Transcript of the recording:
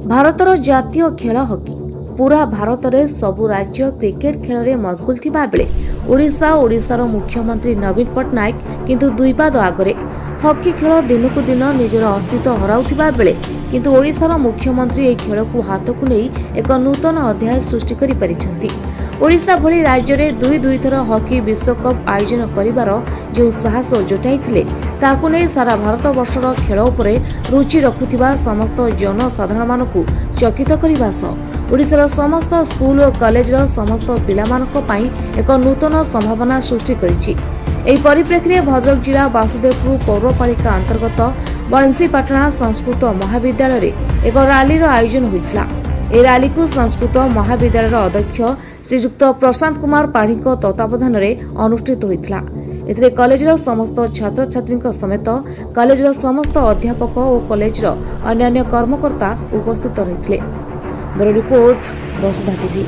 ଭାରତର ଜାତୀୟ ଖେଳ ହକି। पूरा भारत में सबु राज्य क्रिकेट खेल में मशगुल थिबा बेले ओडिशार मुख्यमंत्री नवीन पट्टनायक किंतु दुईपाद आगरे। हकी खेल दिनकू दिन निजर अस्तित्व हराउथिबा बेले किंतु ओडिशार मुख्यमंत्री एही खेल को हाथ को नहीं एक नूतन अध्याय सृष्टि करि परिछंती। ओडिशा भली राज्य में दुई थर हकी विश्वकप आयोजन करिवार जो साहस जुटाइथिले ताकू नहीं सारा भारत वर्षर खेल उपरे रुचि रखुथिबा समस्त जनसाधारण मानकू चकित करिबा सह ओडिशार समस्त स्कूल और कॉलेजर समस्त पिलामानक पई एक नूतन संभावना सृष्टि करिछि। एही परिप्रेक्षी में भद्रक जिला वासुदेवपुर पौरपालिका अंतर्गत बंसीपाटना संस्कृत महाविद्यालय रे एक रैली आयोजन होइथिला। ए रैली को संस्कृत महाविद्यालय अध्यक्ष श्रीजुक्त प्रशांत कुमार पाढ़ी तत्वावधान में अनुष्ठित होइथिला। एथिरे कॉलेजर समस्त छात्र छात्री समेत कॉलेजर समस्त अध्यापक और कॉलेजर अन्य कर्मकर्ता उपस्थित रहिथिले। ब्यूरो रिपोर्ट वसुधा टीवी।